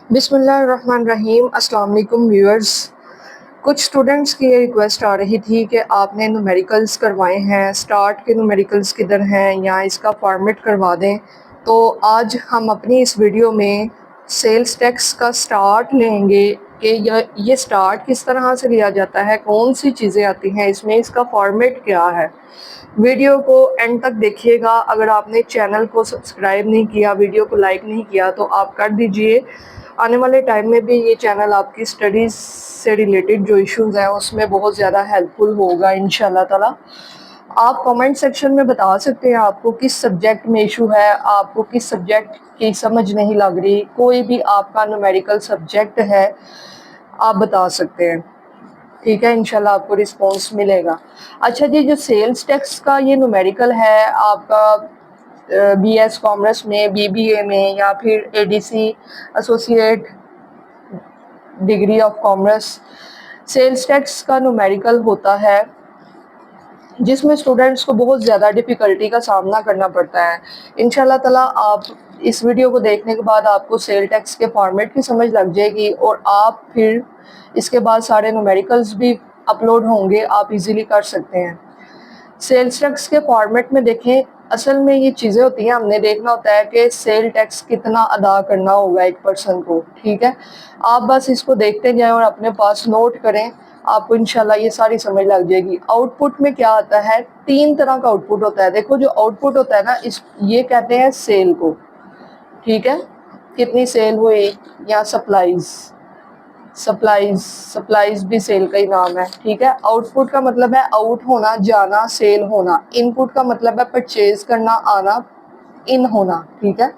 बिस्मिल्लाहिर्रहमानिर्रहीम। अस्सलाम वालेकुम व्यूअर्स। कुछ स्टूडेंट्स की ये रिक्वेस्ट आ रही थी कि आपने न्यूमेरिकल्स करवाए हैं, स्टार्ट के न्यूमेरिकल्स किधर हैं या इसका फॉर्मेट करवा दें। तो आज हम अपनी इस वीडियो में सेल्स टैक्स का स्टार्ट लेंगे कि ये स्टार्ट किस तरह से लिया जाता है, कौन सी चीज़ें आती हैं इसमें, इसका फॉर्मेट क्या है। वीडियो को एंड तक देखिएगा। अगर आपने चैनल को सब्सक्राइब नहीं किया, वीडियो को लाइक नहीं किया तो आप कर दीजिए। आने वाले टाइम में भी ये चैनल आपकी स्टडीज़ से रिलेटेड जो इश्यूज़ हैं उसमें बहुत ज़्यादा हेल्पफुल होगा इंशाल्लाह ताला। आप कमेंट सेक्शन में बता सकते हैं आपको किस सब्जेक्ट में इशू है, आपको किस सब्जेक्ट की समझ नहीं लग रही, कोई भी आपका न्यूमेरिकल सब्जेक्ट है आप बता सकते हैं। ठीक है, इंशाल्लाह आपको रिस्पॉन्स मिलेगा। अच्छा जी, जो सेल्स टैक्स का ये न्यूमेरिकल है आपका बीएस कॉमर्स में, बीबीए में या फिर ADC associate degree of commerce, sales tax का न्यूमेरिकल होता है जिसमें स्टूडेंट्स को बहुत ज़्यादा डिफ़िकल्टी का सामना करना पड़ता है। इंशाल्लाह ताला आप इस वीडियो को देखने के बाद आपको सेल टैक्स के फॉर्मेट की समझ लग जाएगी और आप फिर इसके बाद सारे न्यूमेरिकल्स भी अपलोड होंगे, आप इजीली कर सकते हैं। सेल्स टैक्स के फॉर्मेट में देखें, असल में ये चीज़ें होती हैं, हमने देखना होता है कि सेल टैक्स कितना अदा करना होगा एक पर्सन को। ठीक है, आप बस इसको देखते जाएं और अपने पास नोट करें, आपको इंशाल्लाह ये सारी समझ लग जाएगी। आउटपुट में क्या आता है, 3 तरह का आउटपुट होता है। देखो जो आउटपुट होता है ना, ये कहते हैं सेल को। ठीक है, कितनी सेल हुई या सप्लाईज भी सेल का ही नाम है। ठीक है, आउटपुट का मतलब है आउट होना, जाना, सेल होना। इनपुट का मतलब है परचेज करना, आना, इन होना। ठीक है,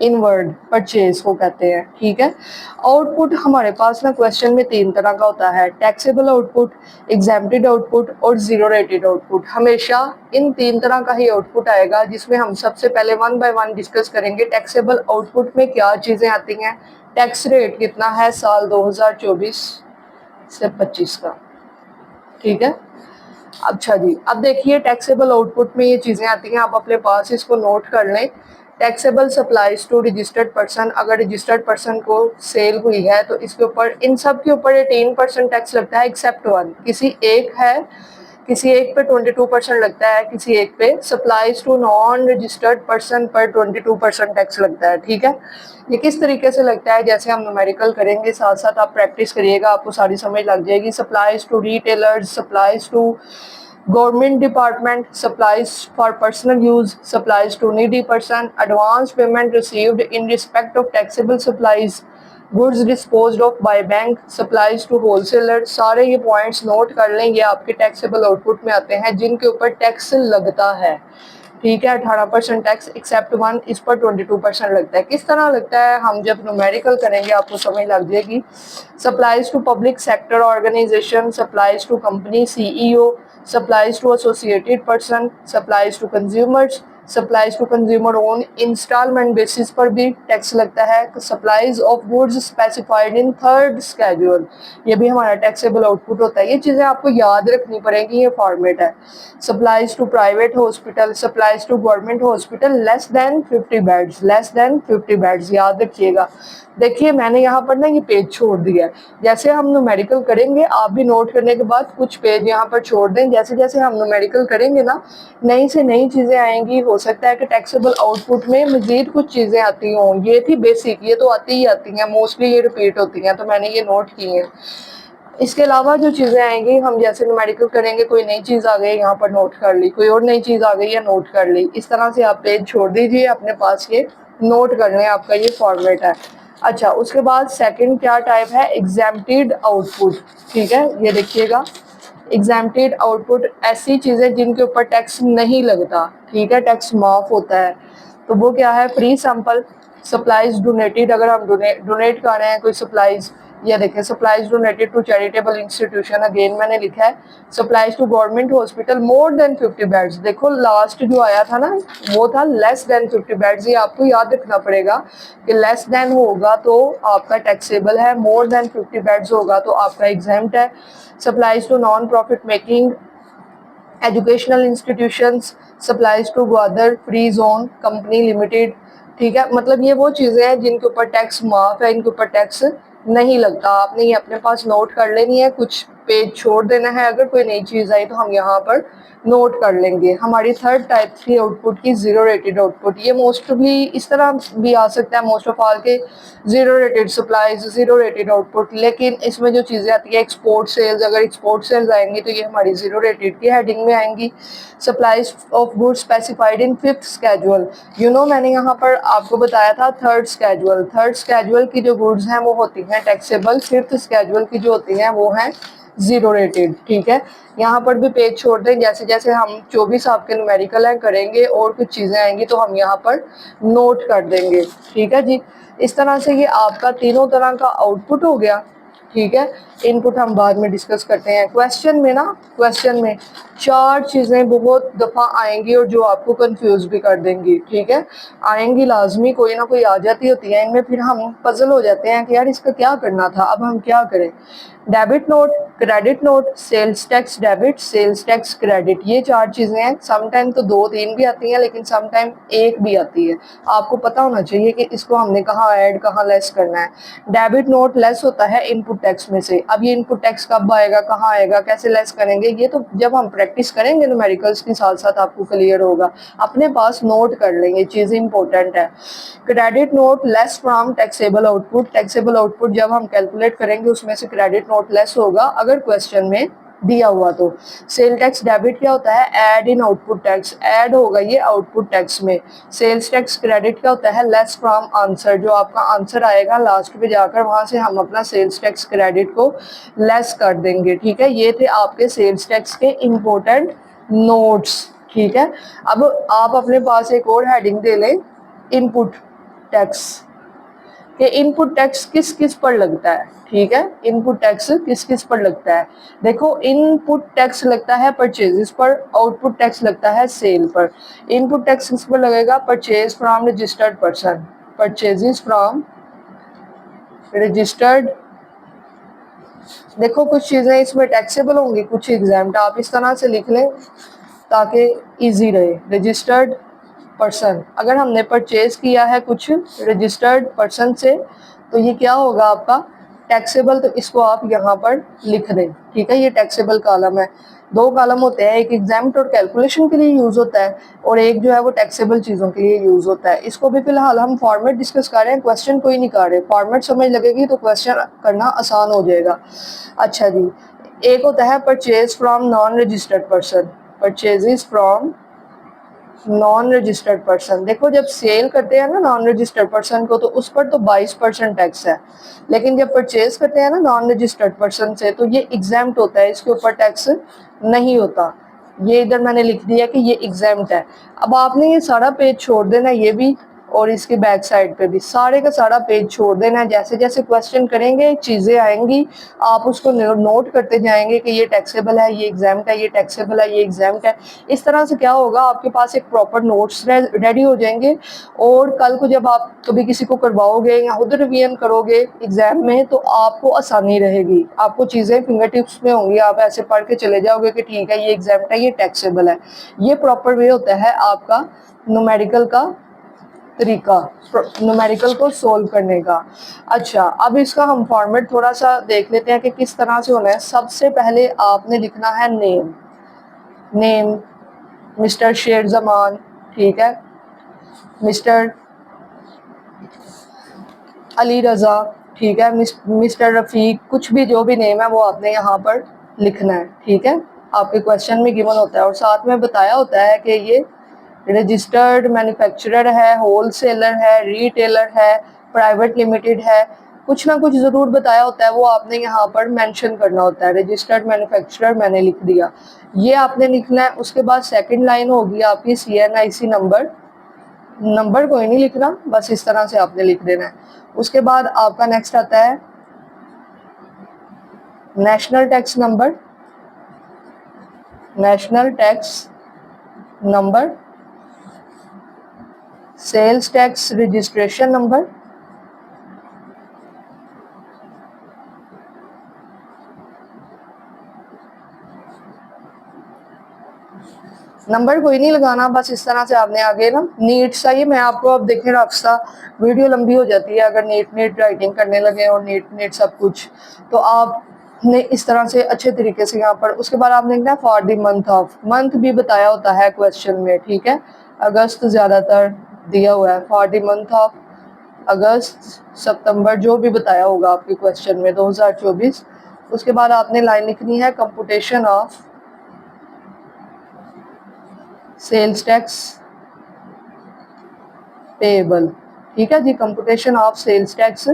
इनवर्ड परचेज को कहते हैं। ठीक है, आउटपुट हमारे पास ना क्वेश्चन में 3 तरह का होता है, टैक्सेबल आउटपुट, एग्जेम्प्टेड आउटपुट और जीरो रेटेड आउटपुट। हमेशा इन 3 तरह का ही आउटपुट आएगा, जिसमें हम सबसे पहले 1 बाय 1 डिस्कस करेंगे। टैक्सेबल आउटपुट में क्या चीज़ें आती हैं, टैक्स रेट कितना है साल 2024 से 25 का। ठीक है, अच्छा जी, अब देखिए टैक्सेबल आउटपुट में ये चीज़ें आती हैं, आप अपने पास इसको नोट कर लें। Taxable supplies to registered person, अगर रजिस्टर्ड पर्सन को सेल हुई है तो इसके ऊपर, इन सब के ऊपर 18% टैक्स लगता है एक्सेप्ट वन। किसी एक पे 22% लगता है, किसी एक पे। Supplies to non registered person पर 22% टैक्स लगता है। ठीक है, ये किस तरीके से लगता है, जैसे हम न्यूमेरिकल करेंगे साथ साथ आप प्रैक्टिस करिएगा, आपको सारी समझ लग जाएगी। Supplies to retailers, supplies to government department, supplies for personal use, supplies to needy person, advance payment received in respect of taxable supplies, goods disposed of by bank, supplies to wholesaler. सारे ये points note कर लें, ये आपके taxable output में आते हैं जिनके ऊपर टैक्स लगता है। ठीक है, 18% टैक्स एक्सेप्ट वन, इस पर 22% लगता है। किस तरह लगता है, हम जब न्यूमेरिकल करेंगे आपको समझ लग जाएगी। Supplies to public sector organisation, supplies to company CEO, supplies to associated person, supplies to consumers, supplies to consumer on instalment basis पर भी टैक्स लगता है। Supplies of goods specified in third schedule, ये भी हमारा टैक्सेबल आउटपुट होता है। ये चीज़ें आपको याद रखनी पड़ेगी, ये फॉर्मेट है। Supplies to private hospital, supplies to government hospital less than 50 beds, याद रखिएगा। देखिए मैंने यहाँ पर ना ये पेज छोड़ दिया है, जैसे हम न्यूमेरिकल करेंगे आप भी नोट करने के बाद कुछ पेज यहाँ पर छोड़ दें। जैसे जैसे हम न्यूमेरिकल करेंगे ना, नई से नई चीज़ें आएंगी। हो सकता है कि टैक्सेबल आउटपुट में मजीद कुछ चीज़ें आती हों। ये थी बेसिक, ये तो आती ही आती हैं, मोस्टली ये रिपीट होती हैं, तो मैंने ये नोट की हैं। इसके अलावा जो चीज़ें आएंगी, हम जैसे न्यूमेरिकल करेंगे, कोई नई चीज़ आ गई यहाँ पर नोट कर ली, कोई और नई चीज़ आ गई या नोट कर ली। इस तरह से आप पेज छोड़ दीजिए, अपने पास ये नोट कर लें, आपका ये फॉर्मेट है। अच्छा, उसके बाद सेकंड क्या टाइप है, एग्जेम्प्टेड आउटपुट। ठीक है, ये देखिएगा, एग्जेम्प्टेड आउटपुट ऐसी चीज़ें जिनके ऊपर टैक्स नहीं लगता। ठीक है, टैक्स माफ़ होता है। तो वो क्या है, फ्री सैंपल, सप्लाईज डोनेटेड, अगर हम डोनेट कर रहे हैं कोई सप्लाईज, ये देखें supplies donated to charitable institution, again मैंने लिखा है। Supplies to government hospital more than 50 beds, देखो लास्ट जो आया था ना वो था लेस देन 50 बेड्स, ये आपको याद रखना पड़ेगा कि लेस देन होगा तो आपका टैक्सेबल है, मोर देन 50 बेड्स होगा तो आपका एग्जेम्प्ट है। Supplies to non profit making educational institutions, supplies to Gwadar free zone company limited. ठीक है, मतलब ये वो चीजें हैं जिनके ऊपर टैक्स माफ है, इनके ऊपर टैक्स नहीं लगता। आपने ये अपने पास नोट कर लेनी है, कुछ पेज छोड़ देना है, अगर कोई नई चीज आई तो हम यहाँ पर नोट कर लेंगे। हमारी थर्ड टाइप थी आउटपुट की जीरो रेटेड आउटपुट। ये मोस्टली इस तरह भी आ सकता है, मोस्ट ऑफ ऑल के zero rated supplies, zero rated output, लेकिन इसमें जो चीजें आती है एक्सपोर्ट सेल्स, अगर एक्सपोर्ट सेल्स आएंगी तो ये हमारी जीरो रेटेड की हेडिंग में आएंगी। Supplies of goods specified in fifth schedule, मैंने यहाँ पर आपको बताया था थर्ड स्केड्यूल। थर्ड स्केड्यूल की जो गुड्स हैं वो होती हैं टैक्सेबल, फिफ्थ स्केड्यूल की जो होती हैं वो हैं जीरो रेटेड। ठीक है, यहाँ पर भी पेज छोड़ दें, जैसे जैसे हम 24 आपके न्यूमेरिकल है करेंगे और कुछ चीजें आएंगी तो हम यहाँ पर नोट कर देंगे। ठीक है जी, इस तरह से ये आपका तीनों तरह का आउटपुट हो गया। ठीक है, इनपुट हम बाद में डिस्कस करते हैं। क्वेश्चन में 4 चीजें बहुत दफा आएंगी और जो आपको कंफ्यूज भी कर देंगी। ठीक है, आएंगी लाजमी, कोई ना कोई आ जाती होती है इनमें, फिर हम पजल हो जाते हैं कि यार इसका क्या करना था, अब हम क्या करें। Debit note, credit note, sales tax debit, sales tax credit, ये 4 चीजें हैं। समटाइम तो 2-3 भी आती हैं, लेकिन समटाइम एक भी आती है। आपको पता होना चाहिए कि इसको हमने कहाँ ऐड कहाँ लेस करना है। डेबिट नोट लेस होता है इनपुट टैक्स में से। अब ये इनपुट टैक्स कब आएगा, कहाँ आएगा, कैसे लेस करेंगे, ये तो जब हम प्रैक्टिस करेंगे न्यूमेरिकल्स के साथ साथ आपको क्लियर होगा। अपने पास नोट कर लेंगे, चीज़ इंपॉर्टेंट है। Credit note less from taxable output, taxable output जब हम कैलकुलेट करेंगे उसमें से क्रेडिट नोट लेस होगा अगर क्वेश्चन में दिया हुआ तो। सेल टैक्स डेबिट क्या होता है, add in output tax, add होगा ये आउटपुट टैक्स में। सेल्स टैक्स क्रेडिट क्या होता है, लेस फ्रॉम आंसर, जो आपका आंसर आएगा लास्ट पे जाकर वहां से हम अपना सेल्स टैक्स क्रेडिट को लेस कर देंगे। ठीक है, ये थे आपके सेल्स टैक्स के इंपॉर्टेंट नोट्स। ठीक है, अब आप अपने पास एक और हेडिंग दे लें, इनपुट टैक्स, कि इनपुट टैक्स किस किस पर लगता है। ठीक है, इनपुट टैक्स किस किस पर लगता है। देखो, इनपुट टैक्स लगता है परचेजेस पर, आउटपुट टैक्स लगता है सेल पर। इनपुट टैक्स किस पर लगेगा, purchase from registered person, purchases from registered. देखो, कुछ चीजें इसमें टैक्सेबल होंगी, कुछ एग्जाम्प्ट, आप इस तरह से लिख लें ताकि इजी रहे। रजिस्टर्ड पर्सन, अगर हमने परचेज किया है कुछ रजिस्टर्ड पर्सन से तो ये क्या होगा आपका टैक्सेबल, तो इसको आप यहाँ पर लिख दें। ठीक है, ये टैक्सेबल कॉलम है। 2 कॉलम होते हैं, एक एग्जाम्प्ट और कैलकुलेशन के लिए यूज होता है और एक जो है वो टैक्सेबल चीज़ों के लिए यूज होता है। इसको भी फिलहाल हम फॉर्मेट डिस्कस कर रहे हैं, क्वेश्चन कोई नहीं कर रहे। फॉर्मेट समझ लगेगी तो क्वेश्चन करना आसान हो जाएगा। अच्छा जी, एक होता है purchase from non registered person, purchases from non registered person. देखो, जब सेल करते हैं ना नॉन रजिस्टर्ड पर्सन को तो उस पर तो 22% टैक्स है, लेकिन जब परचेज करते हैं ना नॉन रजिस्टर्ड पर्सन से तो ये एग्जाम्प्ट होता है, इसके ऊपर टैक्स नहीं होता। ये इधर मैंने लिख दिया कि ये एग्जाम्प्ट है। अब आपने ये सारा पेज छोड़ देना, ये भी और इसकी बैक साइड पे भी सारे का सारा पेज छोड़ देना है। जैसे जैसे क्वेश्चन करेंगे चीज़ें आएंगी, आप उसको नोट करते जाएंगे कि ये टैक्सेबल है, ये एग्जाम्प्ट है, ये टैक्सेबल है, ये एग्जाम्प्ट है। इस तरह से क्या होगा, आपके पास एक प्रॉपर नोट्स रेडी हो जाएंगे और कल को जब आप कभी किसी को करवाओगे या खुद रिवीजन करोगे एग्जाम में तो आपको आसानी रहेगी, आपको चीज़ें फिंगर टिप्स में होंगी, आप ऐसे पढ़ के चले जाओगे कि ठीक है ये एग्जाम्प्ट है, ये टैक्सेबल है। ये प्रॉपर वे होता है आपका न्यूमेरिकल का तरीका, न्यूमेरिकल को सोल्व करने का। अच्छा, अब इसका हम फॉर्मेट थोड़ा सा देख लेते हैं कि किस तरह से होना है। सबसे पहले आपने लिखना है नेम, नेम मिस्टर शेर जमान, ठीक है, मिस्टर अली रज़ा, ठीक है, मिस्टर रफ़ीक, कुछ भी जो भी नेम है वो आपने यहाँ पर लिखना है। ठीक है, आपके क्वेश्चन में गिवन होता है और साथ में बताया होता है कि ये रजिस्टर्ड मैन्युफैक्चरर है, होलसेलर है, रिटेलर है, प्राइवेट लिमिटेड है, कुछ ना कुछ ज़रूर बताया होता है, वो आपने यहाँ पर मेंशन करना होता है। रजिस्टर्ड मैन्युफैक्चरर मैंने लिख दिया, ये आपने लिखना है। उसके बाद सेकंड लाइन होगी आपकी CNIC नंबर, नंबर कोई नहीं लिखना, बस इस तरह से आपने लिख देना है। उसके बाद आपका नेक्स्ट आता है national tax number, national tax number, sales tax registration number, number कोई नहीं लगाना, बस इस तरह से आपने आगे ना नीट सा, ये मैं आपको अब देखें रास्ता, वीडियो लंबी हो जाती है अगर नीट राइटिंग करने लगे और नीट सब कुछ, तो आपने इस तरह से अच्छे तरीके से यहाँ पर, उसके बाद आपने लिखना for the month of, month भी बताया होता है क्वेश्चन में, ठीक है, अगस्त ज़्यादातर दिया हुआ है, for the month of August सितंबर जो भी बताया होगा आपके क्वेश्चन में 2024। उसके बाद आपने लाइन लिखनी है computation of sales tax payable, ठीक है जी, computation of sales tax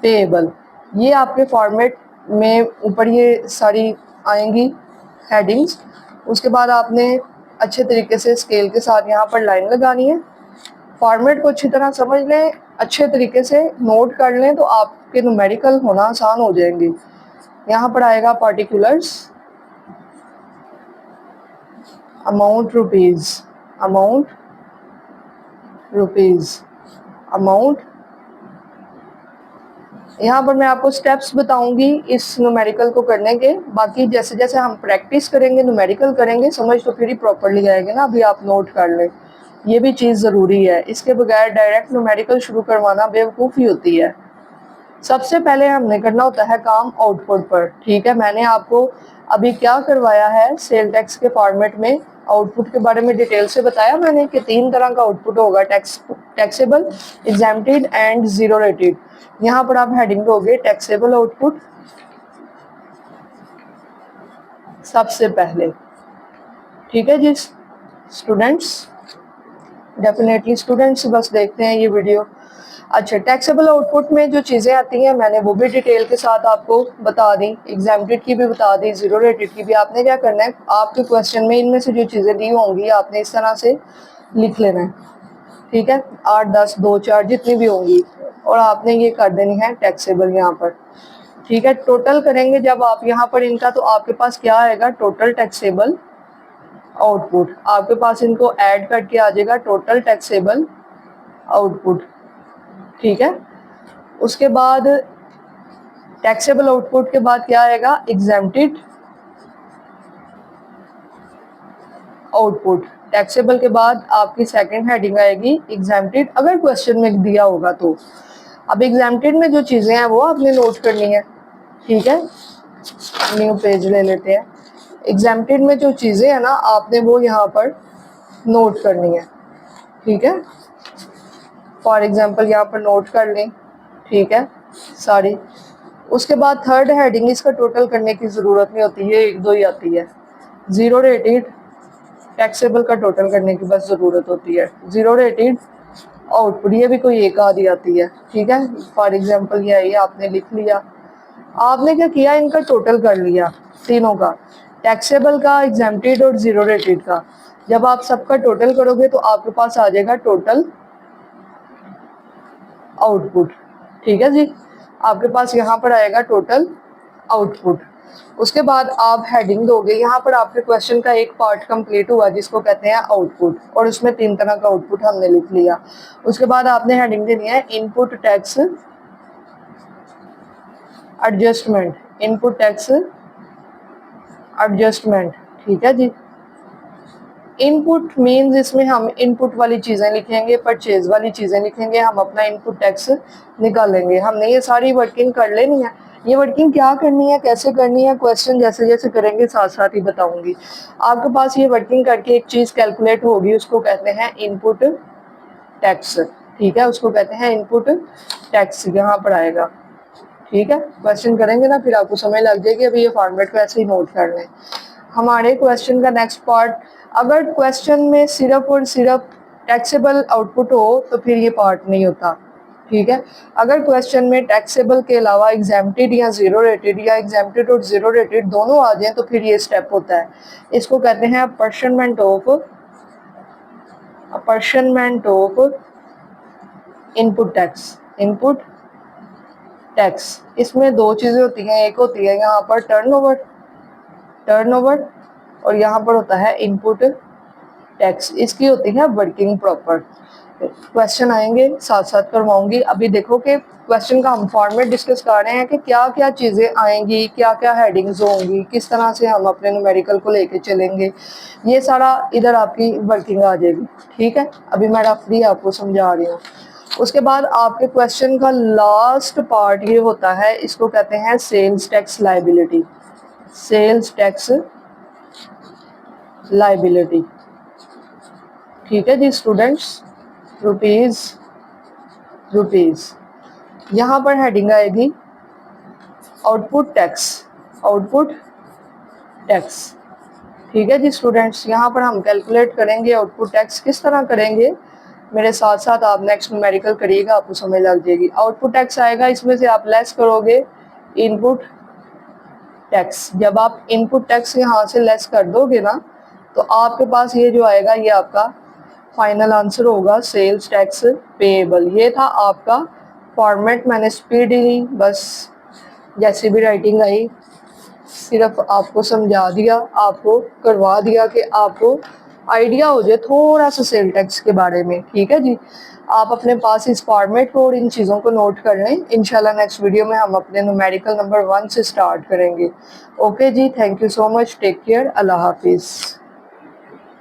payable, ये आपके फॉर्मेट में ऊपर ये सारी आएंगी हेडिंग्स। उसके बाद आपने अच्छे तरीके से स्केल के साथ यहाँ पर लाइन लगानी है। फॉर्मेट को अच्छी तरह समझ लें, अच्छे तरीके से नोट कर लें, तो आपके न्यूमेरिकल होना आसान हो जाएंगे। यहाँ पर आएगा particulars, amount rupees, amount rupees, amount. यहाँ पर मैं आपको स्टेप्स बताऊंगी इस न्यूमेरिकल को करने के, बाकी जैसे जैसे हम प्रैक्टिस करेंगे न्यूमेरिकल करेंगे समझ तो फिर ही प्रॉपरली आएंगे ना, अभी आप नोट कर लें, ये भी चीज़ ज़रूरी है, इसके बगैर डायरेक्ट न्यूमेरिकल शुरू करवाना बेवकूफ़ी होती है। सबसे पहले हमने करना होता है काम आउटपुट पर, ठीक है, मैंने आपको अभी क्या करवाया है सेल टैक्स के फॉर्मेट में, आउटपुट के बारे में डिटेल से बताया मैंने कि 3 तरह का आउटपुट होगा, taxable, exempted and zero rated. यहाँ पर आप हेडिंग दोगे टैक्सेबल आउटपुट सबसे पहले, ठीक है जी स्टूडेंट्स, डेफिनेटली स्टूडेंट्स बस देखते हैं ये वीडियो। अच्छा, टैक्सेबल आउटपुट में जो चीज़ें आती हैं मैंने वो भी डिटेल के साथ आपको बता दी, एग्जाम्प्टेड की भी बता दी, जीरो रेटेड की भी। आपने क्या करना है, आपके क्वेश्चन में इनमें से जो चीज़ें दी होंगी आपने इस तरह से लिख लेना है, ठीक है, 8, 10, 2, 4 जितनी भी होंगी, और आपने ये कर देनी है टैक्सेबल यहाँ पर, ठीक है। टोटल करेंगे जब आप यहाँ पर इनका, तो आपके पास क्या आएगा, टोटल टैक्सेबल आउटपुट, आपके पास इनको ऐड करके आ जाएगा टोटल टैक्सेबल आउटपुट, ठीक है। उसके बाद टैक्सेबल आउटपुट के बाद क्या आएगा, एग्जेम्प्टेड आउटपुट, टैक्सेबल के बाद आपकी सेकंड हेडिंग आएगी एग्जेम्प्टेड, अगर क्वेश्चन में दिया होगा तो। अब एग्जेम्प्टेड में जो चीज़ें हैं वो आपने नोट करनी है, ठीक है, न्यू पेज ले लेते हैं। एग्जेम्प्टेड में जो चीज़ें हैं ना आपने वो यहाँ पर नोट करनी है, ठीक है, फॉर एग्जांपल यहाँ पर नोट कर लें, ठीक है सारी। उसके बाद थर्ड हेडिंग, इसका टोटल करने की ज़रूरत नहीं होती है, 1 2 ही आती है, जीरो रेटेड टैक्सेबल का टोटल करने की बस ज़रूरत होती है, जीरो रेटेड आउटपुट ये भी कोई एक आधी आती है, ठीक है। फॉर एग्जांपल ये आई, आपने लिख लिया, आपने क्या किया, इनका टोटल कर लिया तीनों का, टैक्सेबल का, एग्जेम्प्टेड और जीरो रेटेड का। जब आप सबका टोटल करोगे तो आपके पास आ जाएगा टोटल आउटपुट, ठीक है जी, आपके पास यहाँ पर आएगा टोटल आउटपुट। उसके बाद आप हेडिंग दोगे, यहाँ पर आपके क्वेश्चन का एक पार्ट कंप्लीट हुआ जिसको कहते हैं आउटपुट, और उसमें 3 तरह का आउटपुट हमने लिख लिया। उसके बाद आपने हेडिंग देनी है input tax adjustment, input tax adjustment, ठीक है जी। इनपुट मीन्स इसमें हम इनपुट वाली चीज़ें लिखेंगे, परचेज वाली चीज़ें लिखेंगे, हम अपना इनपुट टैक्स निकालेंगे। हमने ये सारी वर्किंग कर लेनी है, ये वर्किंग क्या करनी है, कैसे करनी है, क्वेश्चन जैसे जैसे करेंगे साथ साथ ही बताऊंगी। आपके पास ये वर्किंग करके एक चीज़ कैलकुलेट होगी, उसको कहते हैं इनपुट टैक्स, ठीक है, उसको कहते हैं इनपुट टैक्स, यहाँ पर आएगा, ठीक है। क्वेश्चन करेंगे ना फिर आपको समझ लग जाएगी, अभी ये फॉर्मेट को ऐसे ही नोट कर लें। हमारे क्वेश्चन का नेक्स्ट पार्ट, अगर क्वेश्चन में सिर्फ और सिर्फ टैक्सेबल आउटपुट हो तो फिर ये पार्ट नहीं होता, ठीक है। अगर क्वेश्चन में टैक्सेबल के अलावा एग्जेम्प्टेड या जीरो रेटेड, या एग्जेम्प्टेड और जीरो रेटेड दोनों आ जाएं तो फिर ये स्टेप होता है, इसको कहते हैं apportionment of input tax, input tax. इसमें 2 चीज़ें होती हैं, एक होती है यहाँ पर टर्नओवर, और यहाँ पर होता है इनपुट टैक्स, इसकी होती है वर्किंग प्रॉपर। क्वेश्चन आएंगे, साथ साथ करवाऊंगी। अभी देखो कि क्वेश्चन का हम फॉर्मेट डिस्कस कर रहे हैं कि क्या क्या चीज़ें आएंगी, क्या क्या हेडिंग्स होंगी, किस तरह से हम अपने न्यूमेरिकल को लेके चलेंगे, ये सारा इधर आपकी वर्किंग आ जाएगी। ठीक है, अभी मैं रफली आपको समझा रही हूँ। उसके बाद आपके क्वेश्चन का लास्ट पार्ट ये होता है, इसको कहते हैं sales tax liability. Sales tax liability, ठीक है जी स्टूडेंट्स। रुपीज़ यहाँ पर हेडिंग आएगी आउटपुट टैक्स, आउटपुट टैक्स। ठीक है जी स्टूडेंट्स, यहाँ पर हम कैलकुलेट करेंगे आउटपुट टैक्स। किस तरह करेंगे, मेरे साथ साथ आप नेक्स्ट न्यूमेरिकल करिएगा, आपको समझ लग जाएगी। आउटपुट टैक्स आएगा, इसमें से आप लेस करोगे इनपुट टैक्स। जब आप इनपुट टैक्स यहाँ से लेस कर दोगे ना, तो आपके पास ये जो आएगा, ये आपका फाइनल आंसर होगा सेल्स टैक्स पेएबल। ये था आपका फॉर्मेट, मैंने स्पीडली बस जैसी भी राइटिंग आई सिर्फ आपको समझा दिया, आपको करवा दिया कि आपको आइडिया हो जाए थोड़ा सा सेल टैक्स के बारे में। ठीक है जी, आप अपने पास इस फॉर्मेट को और इन चीज़ों को नोट कर लें। इंशाल्लाह नेक्स्ट वीडियो में हम अपने न्यूमेरिकल नंबर 1 से स्टार्ट करेंगे। ओके जी, thank you so much, take care, अल्लाह हाफिज़।